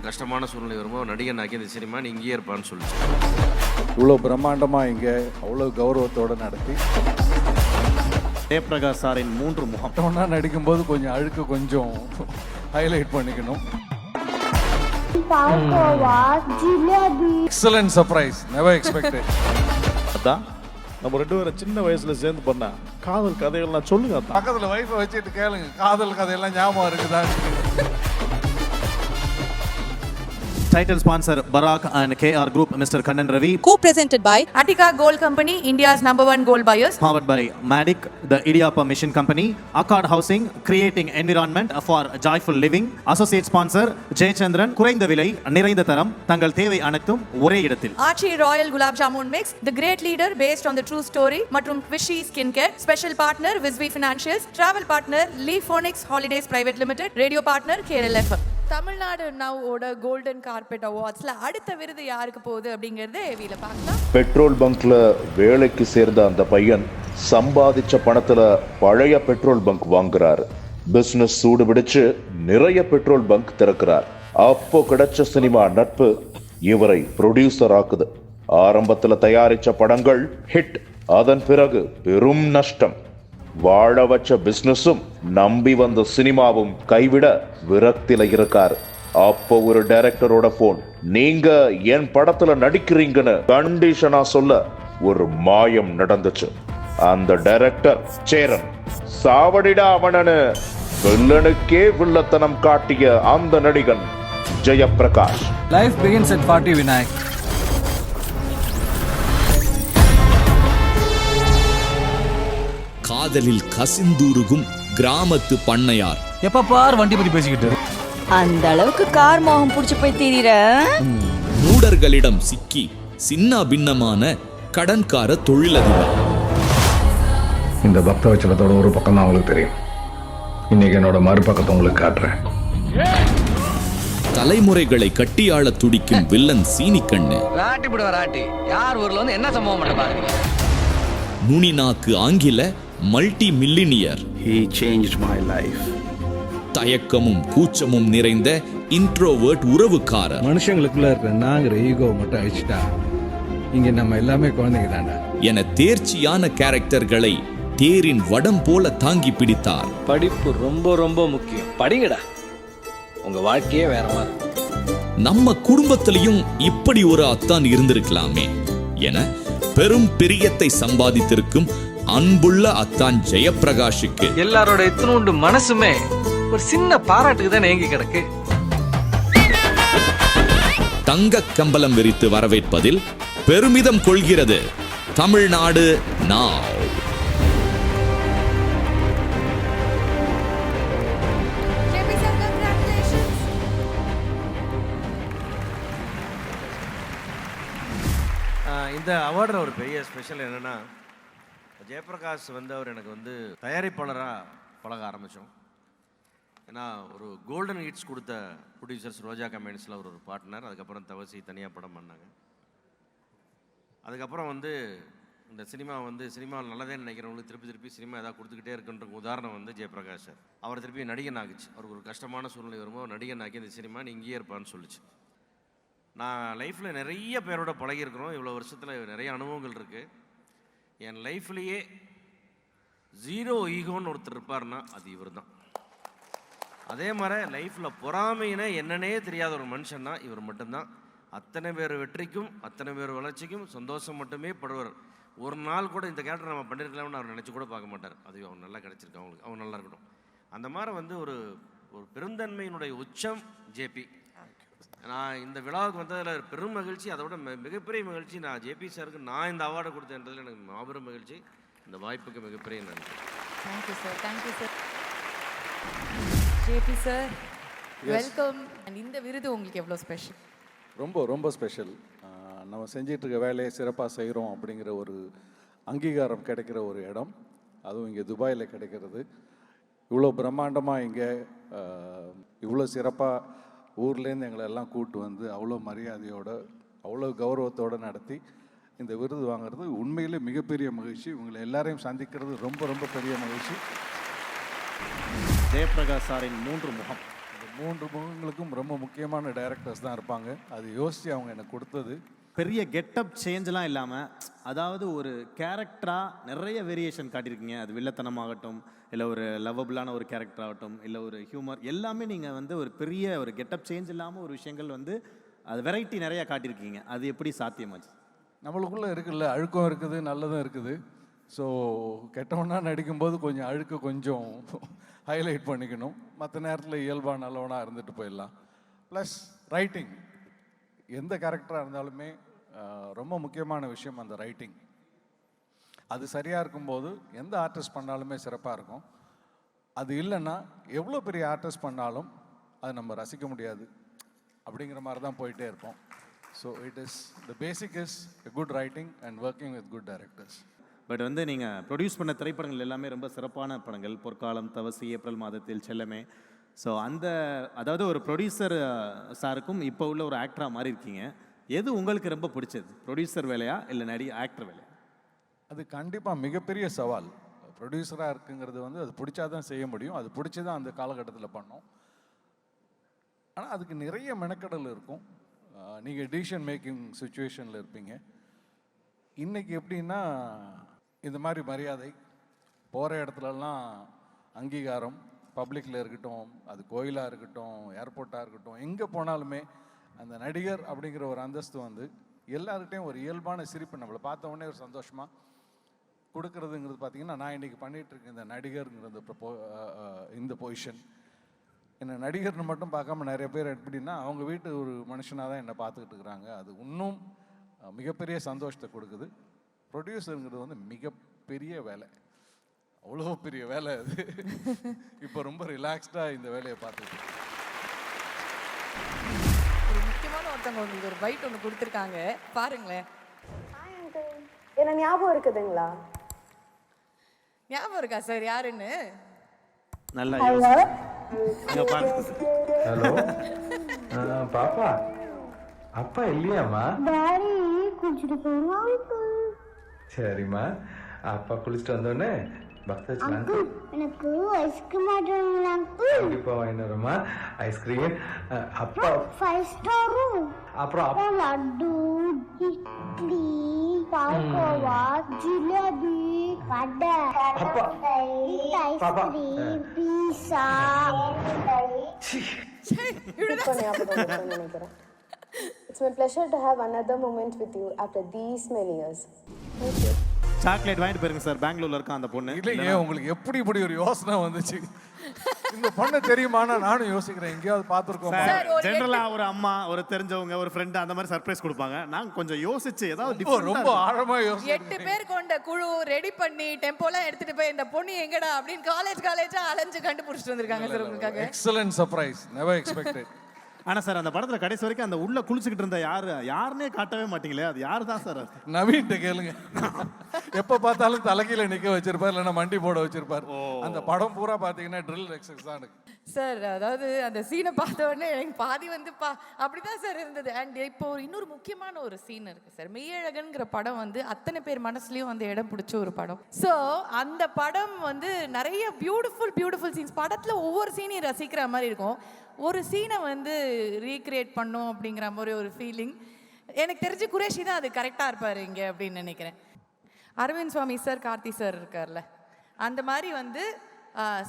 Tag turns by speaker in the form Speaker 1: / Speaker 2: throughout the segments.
Speaker 1: கஷ்டமான சூழ்நிலை வரும்போது நடிகனாக்கி இந்த சினிமா நீ இங்கேயே இருப்பான்னு சொல்லிச்சு.
Speaker 2: இவ்வளோ பிரம்மாண்டமாக இங்கே அவ்வளோ கௌரவத்தோடு நடத்தி
Speaker 3: ஜெயபிரகாஷ் சாரின் 3 முகம்
Speaker 2: ஒன்றா நடிக்கும்போது கொஞ்சம் அழுக்கு கொஞ்சம் ஹைலைட் பண்ணிக்கணும். Excellent surprise, never expected.
Speaker 4: அதான் நம்ம 2 பேரும் சின்ன வயசுல சேர்ந்து பண்ண காதல் கதைகள்லாம் சொல்லுங்க. அதான்
Speaker 2: பக்கத்தில் வைஃபை வச்சுட்டு கேளுங்க, காதல் கதையெல்லாம் ஞாபகம் இருக்குதா?
Speaker 3: Title sponsor Barak and KR Group, Mr. Kannan Ravi.
Speaker 5: Co-presented by Attica Gold Company, India's #1 gold buyers.
Speaker 3: Powered by Matic, the Idiapa Mission Company. Akkad Housing, creating environment for joyful living. Associate sponsor Jayachandran. குறைந்த விலை, நிறைந்த தரம், தங்கள் தேவை அனைத்தும் ஒரே இடத்தில்.
Speaker 5: Archie Royal Gulab Jamun Mix, the great leader based on the true story. மற்றும் Vishy Skincare. Special partner Visby Financials. Travel partner Lee Phonix Holidays Private Limited. Radio partner KRLF. Tamil Nadu now ஓட கோல்டன் கார்பெட் அவார்ட்ஸ்ல அடுத்த விருது யாருக்கு போகுது அப்படிங்கறத ஏவில பார்க்கலாம்.
Speaker 6: Petrol பங்க்ல வேலைக்கு சேர்ந்த அந்த பையன் சம்பாதிச்ச பணத்துல பழைய பெட்ரோல் பங்க் வாங்குறாரு. பிசினஸ் சூடு பிடிச்சு நிறைய பெட்ரோல் பங்க் திறக்கிறார். அப்போ கிடைச்ச சினிமா நட்பு இவரை ப்ரொடியூசர் ஆக்குது. ஆரம்பத்துல தயாரிச்ச படங்கள் ஹிட், அதன் பிறகு பெரும் நஷ்டம். வாழ வச்ச பிசினஸும் நம்பி வந்த சினிமாவும் கைவிட விரக்தியில இருக்காரு. அப்போ ஒரு டைரக்டரோட போன், நீங்க என் படத்துல நடிக்கிறீங்கன்னு கண்டிஷனா சொல்ல ஒரு மாயம் நடந்துச்சு. அந்த டைரக்டர் சேரன், சாவடிடா அவனு வில்லனுக்கே வில்லத்தனம் காட்டிய அந்த நடிகன் Jayaprakash.
Speaker 7: Life begins at 40, Vinayak.
Speaker 8: காதலில் கசிந்தூருகும் கிராமத்து பண்ணையார்.
Speaker 7: எப்ப பார் வண்டி பத்தி பேசிக்கிட்டு.
Speaker 9: அந்த அளவுக்கு கார் மோகம் புடிச்சு போய் தீர.
Speaker 8: மூடர்களிடம் சிக்கி சின்ன பின்னமான கடன்கார தொழிலதிபர்.
Speaker 10: இந்த பக்த வச்சலத்தோட ஒரு பக்கம் தான் உங்களுக்கு தெரியும். இன்னைக்கு என்னோட மறுபக்கத்தை உங்களுக்கு காட்டுறேன்.
Speaker 8: தலைமுறைகளை கட்டியாள துடிக்கும் வில்லன் சீனிக்கண்ணு.
Speaker 7: ராட்டி யார் ஊர்ல வந்து என்ன சம்பவம் பண்ண பாருங்க.
Speaker 8: நுனிநாக்கு ஆங்கில multi millionaire.
Speaker 3: He changed my life.
Speaker 8: தயக்கமும் கூச்சமும் நிறைந்த இன்ட்ரோவர்ட் உறவுக்காரர்.
Speaker 2: மனுஷங்களுக்குள்ள இருக்கிற நாங்கிற ஈகோ மட்டும் அழிச்சிட்டா இங்க நம்ம எல்லாமே குழந்தைங்க தாண்டா
Speaker 8: என தேர்ச்சியான கேரக்டர்களை தேரின் வடம் போல தாங்கி பிடித்தார்.
Speaker 7: படிப்பு ரொம்ப ரொம்ப முக்கியம், படிங்கடா, உங்க வாழ்க்கையே வேற மாதிரி.
Speaker 8: நம்ம குடும்பத்திலையும் இப்படி ஒரு அத்தான் இருந்திருக்கலாமே என பெரும் பிரியத்தை சம்பாதித்திருக்கும் அன்புள்ள அத்தான் ஜெயபிரகாஷுக்கு
Speaker 7: எல்லாரோட இத்தனோண்டு மனசுமே ஒரு சின்ன பாராட்டுக்கு தான் ஏங்கி கிடக்கு.
Speaker 8: தங்க கம்பளம் விரித்து வரவேற்பதில் பெருமிதம் கொள்கிறது தமிழ்நாடு நாவ்.
Speaker 1: இந்த அவார்டில் ஒரு பெரிய ஸ்பெஷல் என்னென்னா, ஜெயபிரகாஷ் வந்து அவர் எனக்கு வந்து தயாரிப்பாளராக பழக ஆரம்பித்தோம். ஏன்னா ஒரு கோல்டன் ஹிட்ஸ் கொடுத்த ப்ரொடியூசர்ஸ் ரோஜா கம்பெனிஸில் அவர் ஒரு பார்ட்னர். அதுக்கப்புறம் தவசி தனியாக படம் பண்ணாங்க. அதுக்கப்புறம் வந்து இந்த சினிமாவில் நல்லதே நினைக்கிறவங்களுக்கு திருப்பி சினிமா ஏதாவது கொடுத்துக்கிட்டே இருக்குன்ற உதாரணம் வந்து ஜெயபிரகாஷ் சார். அவர் திருப்பி நடிகன் ஆகிச்சு. அவருக்கு ஒரு கஷ்டமான சூழ்நிலை வரும்போது நடிகன் ஆக்கி இந்த சினிமா நீ இங்கேயே இருப்பான்னு சொல்லிச்சு. நான் லைஃப்பில் நிறைய பேரோட பழகியிருக்கிறோம். இவ்வளோ வருஷத்தில் நிறைய அனுபவங்கள் இருக்குது. என் லைஃப்லேயே 0 ஈகோன்னு ஒருத்தர் இருப்பார்னா அது இவர் தான். அதே மாதிரி லைஃப்பில் பொறாமையினா என்னன்னே தெரியாத ஒரு மனுஷன்னா இவர் மட்டும்தான். அத்தனை பேர் வெற்றிக்கும் அத்தனை பேர் வளர்ச்சிக்கும் சந்தோஷம் மட்டுமே படுவார். ஒரு நாள் கூட இந்த கேரக்டர் நம்ம பண்ணியிருக்கலாம்னு அவர் நினச்சி கூட பார்க்க மாட்டார். அது அவங்க நல்லா கிடச்சிருக்கு, அவங்க நல்லா இருக்கட்டும். அந்த மாதிரி வந்து ஒரு பெருந்தன்மையினுடைய உச்சம் ஜேபி. நான் இந்த விழாவுக்கு வந்ததில் பெரும் மகிழ்ச்சி. அதோட மிகப்பெரிய மகிழ்ச்சி, நான் ஜேபி சாருக்கு நான் இந்த அவார்டை கொடுத்தேன்றதில் எனக்கு மாபெரும் மகிழ்ச்சி. இந்த வாய்ப்புக்கு மிகப்பெரிய நன்றி.
Speaker 5: Thank you sir, thank you sir. JP sir, welcome. இந்த விருது உங்களுக்கு எவ்வளோ ஸ்பெஷல்?
Speaker 2: ரொம்ப ரொம்ப ஸ்பெஷல். நம்ம செஞ்சிட்டு இருக்க வேலையை சிறப்பாக செய்கிறோம் அப்படிங்கிற ஒரு அங்கீகாரம் கிடைக்கிற ஒரு இடம், அதுவும் இங்கே துபாயில் கிடைக்கிறது. இவ்வளோ பிரம்மாண்டமாக இங்கே இவ்வளோ சிறப்பாக ஊர்லேருந்து எங்களை எல்லாம் கூப்பிட்டு வந்து அவ்வளோ மரியாதையோடு அவ்வளோ கௌரவத்தோடு நடத்தி இந்த விருது வாங்குறது உண்மையிலே மிகப்பெரிய மகிழ்ச்சி. உங்களை எல்லாரையும் சந்திக்கிறது ரொம்ப ரொம்ப பெரிய மகிழ்ச்சி.
Speaker 3: ஜெயபிரகாஷ் சாரின் 3 முகம்.
Speaker 2: 3 முகங்களுக்கும் ரொம்ப முக்கியமான டைரக்டர்ஸ் தான் இருப்பாங்க. அது யோசித்து அவங்க எனக்கு கொடுத்தது.
Speaker 3: பெரிய கெட்டப் சேஞ்செலாம் இல்லாமல், அதாவது ஒரு கேரக்டராக நிறைய வேரியேஷன் காட்டியிருக்கீங்க. அது வில்லத்தனமாகட்டும், இல்லை ஒரு லவ்வபுளான ஒரு கேரக்டர் ஆகட்டும், இல்லை ஒரு ஹியூமர், எல்லாமே நீங்கள் வந்து ஒரு பெரிய ஒரு கெட்டப் சேஞ்ச் இல்லாமல் ஒரு விஷயங்கள் வந்து அது வெரைட்டி நிறையா காட்டியிருக்கீங்க. அது எப்படி சாத்தியமாச்சு?
Speaker 2: நம்மளுக்குள்ளே இருக்குல்ல, அழுக்கம் இருக்குது, நல்லதும் இருக்குது. ஸோ கெட்டவனா நடிக்கும்போது கொஞ்சம் அழுக்க கொஞ்சம் ஹைலைட் பண்ணிக்கணும். மற்ற நேரத்தில் இயல்பாக நல்லவனாக இருந்துட்டு போயிடலாம். ப்ளஸ் ரைட்டிங், எந்த கேரக்டராக இருந்தாலுமே ரொம்ப முக்கியமான விஷயம் அந்த ரைட்டிங். அது சரியாக இருக்கும்போது எந்த ஆர்டிஸ்ட் பண்ணாலுமே சிறப்பாக இருக்கும். அது இல்லைன்னா எவ்வளோ பெரிய ஆர்டிஸ்ட் பண்ணாலும் அது நம்ம ரசிக்க முடியாது. அப்படிங்கிற மாதிரி தான் போயிட்டே இருப்போம். So it is the basic is good writing and working with good directors.
Speaker 3: But வந்து நீங்கள் ப்ரொடியூஸ் பண்ண திரைப்படங்கள் எல்லாமே ரொம்ப சிறப்பான படங்கள். பொற்காலம், தவசி, ஏப்ரல் மாதத்தில், செல்லமே. ஸோ அந்த அதாவது ஒரு ப்ரொடியூசர் சாருக்கும் இப்போ உள்ள ஒரு ஆக்டராக மாறி இருக்கீங்க. எது உங்களுக்கு ரொம்ப பிடிச்சது, ப்ரொடியூசர் வேலையா இல்லை ஆக்டர் வேலையா?
Speaker 2: அது கண்டிப்பாக மிகப்பெரிய சவால். ப்ரொடியூசராக இருக்குங்கிறது வந்து அது பிடிச்சா தான் செய்ய முடியும். அது பிடிச்சி தான் அந்த காலகட்டத்தில் பண்ணோம். ஆனால் அதுக்கு நிறைய மெனக்கடல் இருக்கும். நீங்கள் டிசிஷன் மேக்கிங் சுச்சுவேஷனில் இருப்பீங்க. இன்றைக்கி எப்படின்னா இந்த மாதிரி மரியாதை, போகிற இடத்துலலாம் அங்கீகாரம், பப்ளிக்கில் இருக்கட்டும், அது கோயிலாக இருக்கட்டும், ஏர்போர்ட்டாக இருக்கட்டும், எங்கே போனாலுமே அந்த நடிகர் அப்படிங்கிற ஒரு அந்தஸ்து வந்து எல்லார்கிட்டையும் ஒரு இயல்பான சிரிப்பு நம்மளை பார்த்த உடனே ஒரு சந்தோஷமாக கொடுக்கறதுங்கிறது பார்த்திங்கன்னா, நான் இன்றைக்கி பண்ணிகிட்ருக்கேன் இந்த நடிகருங்கிறது இந்த பொசிஷன். என்னை நடிகர்னு மட்டும் பார்க்காம நிறைய பேர் எப்படின்னா அவங்க வீட்டு ஒரு மனுஷனாக தான் என்னை பார்த்துக்கிட்டு இருக்கிறாங்க. அது இன்னும் மிகப்பெரிய சந்தோஷத்தை கொடுக்குது. ப்ரொடியூசருங்கிறது வந்து மிகப்பெரிய வேலை, அவ்வளோ பெரிய வேலை அது. இப்போ ரொம்ப ரிலாக்ஸ்டாக இந்த வேலையை பார்த்துட்டு
Speaker 5: ஒரு முக்கியமான ஒருத்தவங்க உங்களுக்கு ஒரு பைட் ஒன்று கொடுத்துருக்காங்க, பாருங்களேன்.
Speaker 11: என்ன ஞாபகம் இருக்குதுங்களா?
Speaker 5: ஞாபகம் இருக்கா சார் யாருன்னு?
Speaker 3: நல்லா
Speaker 10: ஹலோ
Speaker 11: பாப்பா, அப்பா இல்லையாம்மா?
Speaker 10: டாடி குளிச்சுட்டு போறாங்க.
Speaker 11: சரிம்மா, அப்பா குளிச்சுட்டு வந்தோடனே
Speaker 10: அங்கிள் எனக்கு ஐஸ்கிரீம் ஆடுறீங்களா அங்கிள்?
Speaker 11: கண்டிப்பா வாங்கினோம்மா ஐஸ்கிரீம். அப்பா
Speaker 10: 5 ஸ்டாரும்
Speaker 11: அப்புறம்
Speaker 10: லட்டு, இட்லி, பால்கோவா, ஜிலேபி, வடை,
Speaker 11: அப்பா
Speaker 10: ஐஸ்கிரீம், பீஸா.
Speaker 11: இப்போ ஞாபகம் இருக்குன்னு நினைக்கிறேன். It's my pleasure to have another moment with you after these many years. Thank you.
Speaker 3: Chocolate வாங்கிட்டு போயிருங்க சார், பெங்களூர்ல இருக்கான் அந்த பொண்ணு.
Speaker 2: இல்லைங்க, உங்களுக்கு எப்படி இப்படி ஒரு யோசனை வந்துச்சு? இந்த பொண்ணு தெரியுமானா நானும் யோசிக்கிறேன், எங்கேயாவது பார்த்துருக்கோம்.
Speaker 3: ஜெனரலா ஒரு அம்மா, ஒரு தெரிஞ்சவங்க, ஒரு ஃப்ரெண்ட் அந்த மாதிரி சர்ப்ரைஸ் கொடுப்பாங்க. நாங்க கொஞ்சம் யோசிச்சு ஏதாவது
Speaker 2: ரொம்ப ஆழமா யோசிச்சு
Speaker 5: 8 பேர் கொண்ட குழு ரெடி பண்ணி டெம்போலாம் எடுத்துட்டு போய் இந்த பொண்ணு எங்கடா அப்படின்னு காலேஜா அலைஞ்சு கண்டுபிடிச்சிட்டு வந்திருக்காங்க சார் உங்களுக்காக.
Speaker 2: Excellent surprise, never expected.
Speaker 3: ஆனா சார் அந்த படத்துல கடைசி வரைக்கும் அந்த உள்ள குளிச்சுக்கிட்டு இருந்த யாருன்னே காட்டவே மாட்டீங்களே, அது யாரு தான் சார்?
Speaker 2: நவீன்ட்ட கேளுங்க. எப்ப பார்த்தாலும் தலைகீழ நிக்க வச்சிருப்பார், இல்லைன்னா மண்டி போட வச்சிருப்பார். அந்த படம் பூரா பாத்தீங்கன்னா ட்ரில் எக்ஸசைஸ் தான் இருக்கு
Speaker 5: சார். அதாவது அந்த சீனை பார்த்த உடனே எனக்கு பாதி வந்து அப்படிதான் சார் இருந்தது. அண்ட் இப்போ இன்னொரு முக்கியமான ஒரு சீன் இருக்கு சார். மெய்யழகன்கிற படம் வந்து அத்தனை பேர் மனசுலயும் வந்து இடம் பிடிச்ச ஒரு படம். ஸோ அந்த படம் வந்து நிறைய பியூட்டிஃபுல் சீன்ஸ், படத்துல ஒவ்வொரு சீனையும் ரசிக்கிற மாதிரி இருக்கும். ஒரு சீனை வந்து ரீக்ரியேட் பண்ணும் அப்படிங்கிற மாதிரி ஒரு ஃபீலிங் எனக்கு தெரிஞ்சு குரேஷி தான் அது கரெக்டாக இருப்பார் இங்கே அப்படின்னு நினைக்கிறேன். அரவிந்த் சுவாமி சார், கார்த்தி சார் இருக்கார்ல, அந்த மாதிரி வந்து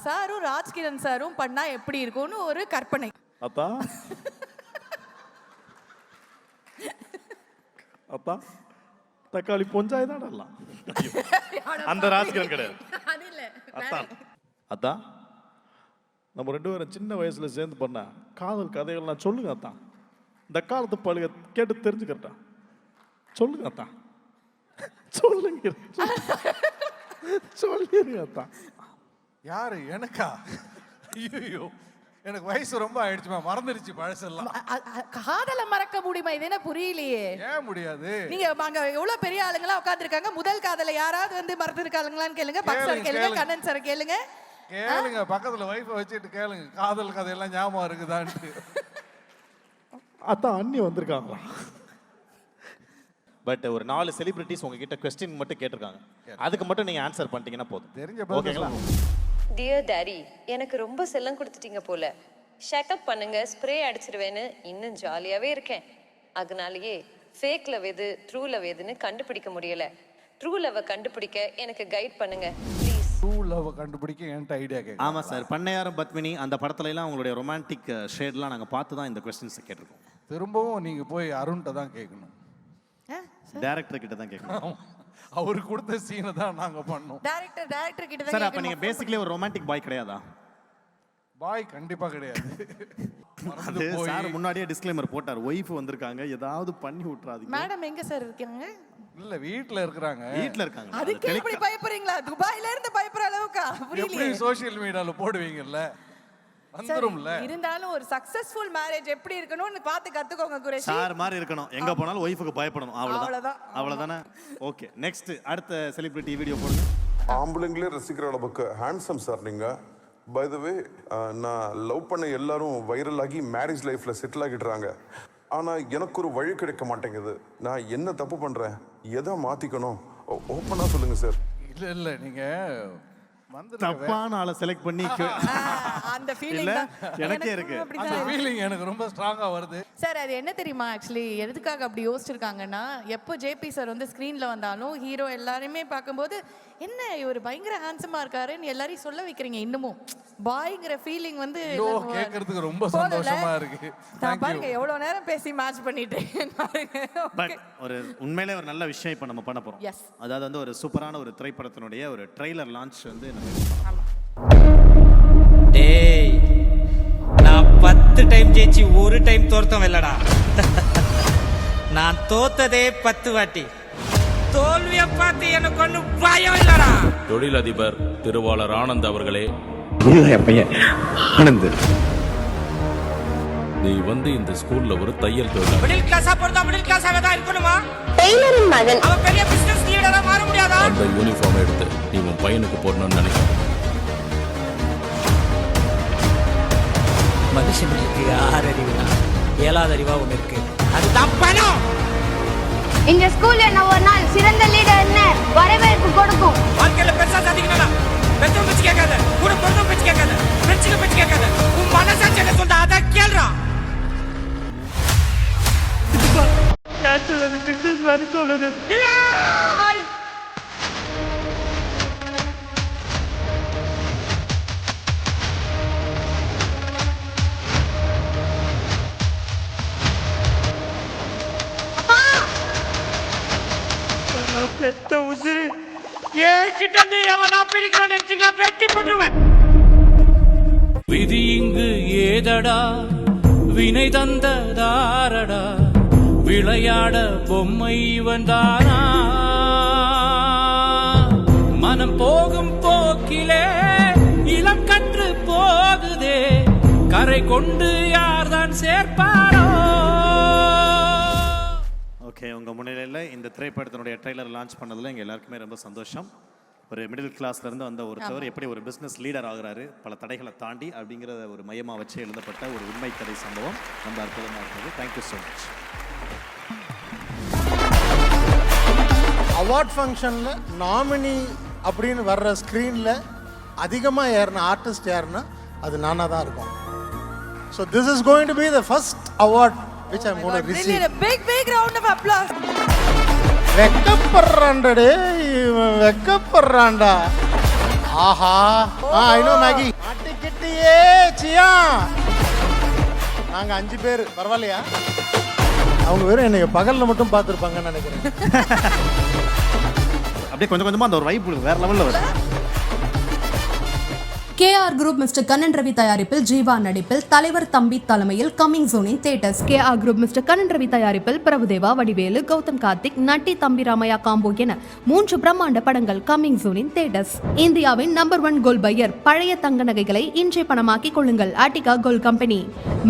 Speaker 5: சாரும் ராஜ்கிரண் சாரும் பண்ணா எப்படி இருக்கும்னு ஒரு கற்பனை.
Speaker 4: அத்தா அத்தா தக்காளி பொஞ்சாய் தான் எல்லாம் அந்த ராஜ்கிரண் கிடையாது. அத்தா அத்தா நம்ம 2 பேரும் சின்ன வயசுல சேர்ந்து பண்ண காதல் கதைகள்லாம் சொல்லுங்க அத்தா. இந்த காலத்து பழுக கேட்டு தெரிஞ்சுக்கிறட்டா. சொல்லுங்க அத்தா, சொல்லுங்க சொல்லிருங்க அத்தா.
Speaker 2: யாரு? எனக்கா? ஐயோ, எனக்கு வயசு ரொம்ப ஆயிடுச்சுமா, மறந்துடுச்சு பழசெல்லாம்.
Speaker 5: காதலை மறக்க முடியுமா? இது என்ன புரியலையே.
Speaker 2: ஏன் முடியாது?
Speaker 5: நீங்க அங்க எவ்வளவு பெரிய ஆளுங்களா உட்கார்ந்துருக்காங்க. முதல் காதலை யாராவது வந்து மறந்துருக்காங்களான்னு கேளுங்க. பக்சர் கேளுங்க, கண்ணன் சார் கேளுங்க.
Speaker 2: கேளுங்க, பக்கத்துல வைஃபை வச்சுட்டு கேளுங்க, காதல் கதையெல்லாம் ஞாபகம் இருக்குதான்ட்டு.
Speaker 4: அத்தா அண்ணி வந்திருக்காங்களா?
Speaker 3: பட் ஒரு 4 செலிபிரிட்டிஸ் உங்ககிட்ட கொஸ்டின் மட்டும் கேட்டிருக்காங்க, அதுக்கு மட்டும் நீங்க ஆன்சர் பண்ணிட்டீங்கன்னா போதும்.
Speaker 2: தெரிஞ்ச
Speaker 3: ஓகேங்களா?
Speaker 11: டியர் டாடி, எனக்கு ரொம்ப செல்லம் கொடுத்துட்டீங்க போல. ஷேக்கப் பண்ணுங்க, ஸ்ப்ரே அடிச்சிருவேன்னு இன்னும் ஜாலியாவே இருக்கேன். அதனாலேயே ஃபேக் லவ் எது, ட்ரூ லவ் எதுன்னு கண்டுபிடிக்க முடியல. ட்ரூ லவ்வை கண்டுபிடிக்க எனக்கு கைட் பண்ணுங்க ப்ளீஸ்.
Speaker 2: ட்ரூ லவ் கண்டுபிடிக்க என்கிட்ட ஐடியா கேட்க.
Speaker 3: ஆமாம் சார், பண்ணையாரம் பத்மினி அந்த படத்துல எல்லாம் உங்களுடைய ரொமான்டிக் ஷேட்லாம் நாங்கள் பார்த்து தான் இந்த கொஸ்டின்ஸை கேட்டிருக்கோம்.
Speaker 2: திரும்பவும் நீங்க போய் அருண்கிட்ட தான் கேட்கணும்.
Speaker 3: டேரக்டர் கிட்ட தான் கேட்கணும்.
Speaker 2: அவரு கொடுத்த சீனை தான் நாங்க பண்ணோம்.
Speaker 5: டைரக்டர் கிட்ட
Speaker 3: சார்
Speaker 5: தான்
Speaker 3: அப்போ நீங்கள் பேசிக்கலி ஒரு ரொமான்டிக் பாய் கிடையாதா?
Speaker 2: பாய் கண்டிப்பா கிடையாது.
Speaker 3: அது சார் முன்னாடியே டிஸ்க்ளைமர் போட்டார், ஒய்ஃப் வந்திருக்காங்க ஏதாவது பண்ணி விட்டுறாதீங்க.
Speaker 5: மேடம் எங்க சார் இருக்காங்க?
Speaker 2: இல்ல வீட்ல இருக்காங்க.
Speaker 3: வீட்ல இருக்காங்க.
Speaker 5: அதுக்கு எப்படி பயப்படுறீங்களா? துபாயில இருந்து பயப்படுற அளவுக்கு
Speaker 2: எப்படி சோஷியல் மீடியால போடுவீங்கல்ல, வந்துரும்ல.
Speaker 5: இருந்தாலும் ஒரு சக்சஸ்ஃபுல் மேரேஜ் எப்படி இருக்கணும்னு பார்த்து கத்துக்கோங்க குரேஷி.
Speaker 3: சார் மாதிரி இருக்கணும், எங்க போனாலும் ஒய்ஃபுக்கு பயப்படணும், அவ்வளவுதானே. ஓகே, நெக்ஸ்ட் அடுத்த செலிபிரிட்டி வீடியோ போடுங்க.
Speaker 12: ஆம்பளைங்களே ரசிக்கிற அளவுக்கு ஹேண்ட்ஸம் சார் நீங்க. பை த வே, நான் லவ் பண்ண எல்லாரும் வைரல் ஆகி மேரேஜ் லைஃப்ல செட்டில் ஆகிடுறாங்க. ஆனா எனக்கு ஒரு வழி கிடைக்க மாட்டேங்குது. நான் என்ன தப்பு பண்றேன், எதை மாத்திக்கணும், ஓப்பனா சொல்லுங்க சார்.
Speaker 2: இல்ல நீங்க
Speaker 3: தப்பான ஆளை செலக்ட் பண்ணி
Speaker 5: அந்த ஃபீலிங் தான்
Speaker 3: எனக்கே இருக்கு.
Speaker 2: அந்த ஃபீலிங் எனக்கு ரொம்ப ஸ்ட்ராங்கா வருது.
Speaker 5: சார் அது என்ன தெரியுமா, ஆக்சுவலி எதுக்காக அப்படி யோசிச்சிருக்காங்கன்னா, எப்போ ஜேபி சார் வந்து ஸ்க்ரீன்ல வந்தாலும் ஹீரோ எல்லாருமே பார்க்கும்போது என்ன இவர் பயங்கர ஹேண்ட்ஸமா இருக்காருன்னு எல்லாரையும் சொல்ல வைக்கிறீங்க. இன்னமும் பாய்ங்கிற ஃபீலிங் வந்து
Speaker 2: கேட்கறதுக்கு ரொம்ப சந்தோஷமா இருக்கு.
Speaker 5: நான் பாருங்க எவ்வளவு நேரம் பேசி மேட்ச் பண்ணிட்டு பாருங்க.
Speaker 3: பட் ஒரு உண்மையிலே ஒரு நல்ல விஷயம் இப்போ நம்ம பண்ண போறோம்.
Speaker 5: எஸ்,
Speaker 3: அதாவது வந்து ஒரு சூப்பரான ஒரு திரைப்படத்தினுடைய ஒரு ட்ரெய்லர் லான்ச் வந்து
Speaker 7: டேய், நான் 10 டைம் ஜெயிச்சு ஒரு டைம் தோர்த்தம் இல்லடா. நான் தோத்ததே 10 வாட்டி. தோல்வியை பார்த்து எனக்கு ஒன்றும் பயம் இல்லடா.
Speaker 8: தொழிலதிபர் திருவாளர் ஆனந்த் அவர்களே,
Speaker 10: பையன் ஆனந்த்,
Speaker 8: நீ வந்து இந்த ஸ்கூல்ல ஒரு தையல் தொழிலாளி.
Speaker 7: மிடில் கிளாஸா பிறந்தா மிடில் கிளாஸாக தான் இருக்கணுமா?
Speaker 11: டெய்லரின் மகன்
Speaker 7: அவன் பெரிய பிசினஸ் லீடரா மாற முடியாதா?
Speaker 8: அந்த யூனிஃபார்ம் எடுத்து நீ உன் பையனுக்கு போடணும்னு நினைக்கிறேன்.
Speaker 7: மனுஷனுக்கு 6 அறிவுனா 7வது அறிவா ஒன்று இருக்கு, அதுதான் பணம்.
Speaker 11: இந்த ஸ்கூல்ல நான் ஒரு நாள் சிறந்த லீடர்னு வரவேற்பு கொடுக்கும்.
Speaker 7: வாழ்க்கையில பெருசா சாதிக்கணும். பெத்தவங்க பேச்சு கேட்காத, கூட பிறந்தவங்க பேச்சு கேட்காத, ஃப்ரெண்ட்ஸுங்க பேச்சு கேட்காத, உன் மனசாட்சி என்ன சொல்றா அதை கேள்றா. பிசினஸ் மாதிரி சொல்லுது. பெத்த உசிறு ஏகிட்ட நீ அவனா பிரிக்கிறான் நினைச்சுங்க, வெட்டி பண்ணுவேன். விதி இங்கு ஏதடா, வினை தந்ததாரடா, விளையாட பொம்மை வந்தானா, மனம் போகும் போக்கிலே இளம் கற்று போகுதே, கரை கொண்டு யார்தான் சேர்ப்பாரோ.
Speaker 3: ஓகே, உங்கள் முன்னிலையில் இந்த திரைப்படத்தினுடைய ட்ரெய்லர் லான்ச் பண்ணதில் எங்கள் எல்லாருக்குமே ரொம்ப சந்தோஷம். ஒரு மிடில் கிளாஸ்லேருந்து வந்த ஒருத்தவர் எப்படி ஒரு பிஸ்னஸ் லீடர் ஆகுறாரு பல தடைகளை தாண்டி அப்படிங்கிறத ஒரு மையமாக வச்சு எழுதப்பட்ட ஒரு உண்மை கதை சம்பவம் ரொம்ப அற்புதமாக இருந்தது. Thank you so much.
Speaker 13: அவார்ட் ஃபங்க்ஷனில் நாமினி அப்படின்னு வர்ற ஸ்க்ரீனில் அதிகமாக ஏறின ஆர்டிஸ்ட் யாருன்னா அது நானாக தான் இருக்கும். So this is going to be the first award which I'm going to receive.
Speaker 5: Really a big round of applause.
Speaker 13: வெக்கப்படுறான்டா வெக்கப்படுறான்டா. ஆஹா, I know மேகி. மாட்டிக்கிட்டியே சியா. நாங்க 5 பேர், பரவாயில்லையா? அவங்க வேற என்னைய பகல்ல மட்டும் பார்த்துருப்பாங்கன்னு நினைக்கிறேன்.
Speaker 3: அப்படியே கொஞ்சம் கொஞ்சமா அந்த ஒரு வைப் வேற லெவல்ல வருது.
Speaker 14: KR Group mister Kannan Ravi தயாரிப்பில் ஜீவா நடிப்பில் தலைவர் தம்பி தலைமையில் கமிங் சூனின் theatres. KR Group mister Kannan Ravi தயாரிப்பில் பிரபுதேவா, வடிவேலு, கௌதம் கார்த்திக், நட்டி, தம்பி ராமையா காம்போ என 3 பிரம்மாண்ட படங்கள் கமிங் சூனின் தியேட்டர்ஸ். இந்தியாவின் நம்பர் 1 கோல்ட் பையர், பழைய தங்க நகைகளை இன்றைய பணமாக்கிக் கொள்ளுங்கள். ஆர்டிகா கோல்ட் கம்பெனி.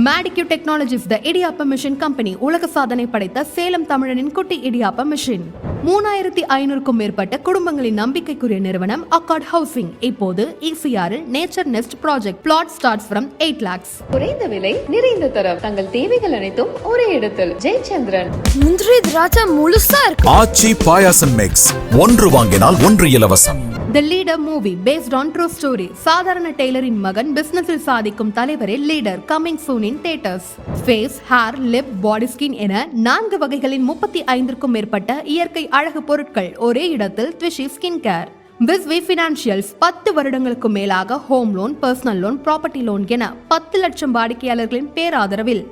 Speaker 14: மேடிக்யூ டெக்னாலஜிஸ், த இடியாப்ப மிஷின் கம்பெனி, உலக சாதனை படைத்த சேலம் தமிழனின் குட்டி இடியாப்ப மிஷின். 3500க்கும் மேற்பட்ட குடும்பங்களின் நம்பிக்கைக்குரிய நிறுவனம் அக்கார்ட் ஹவுசிங். இப்போது ECR nature nest project. Flat starts from 8 lakhs.
Speaker 11: குறைந்த விலை, நிறைந்த தரம், தங்கள் தேவைகள் அனைத்தும் ஒரே இடத்தில். ஜெயச்சந்திரன்.
Speaker 14: முந்திரி திராட்சை முழுசா இருக்கு.
Speaker 8: ஆச்சி பாயாசம் மிக்ஸ், 1 வாங்கினால் 1 இலவசம்.
Speaker 14: The leader movie based on true story. சாதாரண டெய்லரின் மகன் பிசினஸில் சாதிக்கும் தலைவரே leader. Coming soon in theatres. Face, hair, lip, body skin என 4 வகைகளின் 35க்கும் மேற்பட்ட இயற்கை அழகு பொருட்கள் ஒரே இடத்தில் ட்விஷி ஸ்கின் கேர். விஸ்வி ஃபினான்ஷியல்ஸ் 10 வருடங்களுக்கு மேலாக home loan, personal loan, property loan என 10 லட்சம் வாடிக்கையாளர்களின் பேராதரவில்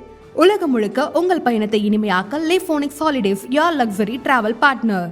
Speaker 14: உலகம் முழுக்க உங்கள் பயணத்தை இனிமையாக்க லீஃபோனிக்ஸ் holidays, your luxury travel partner.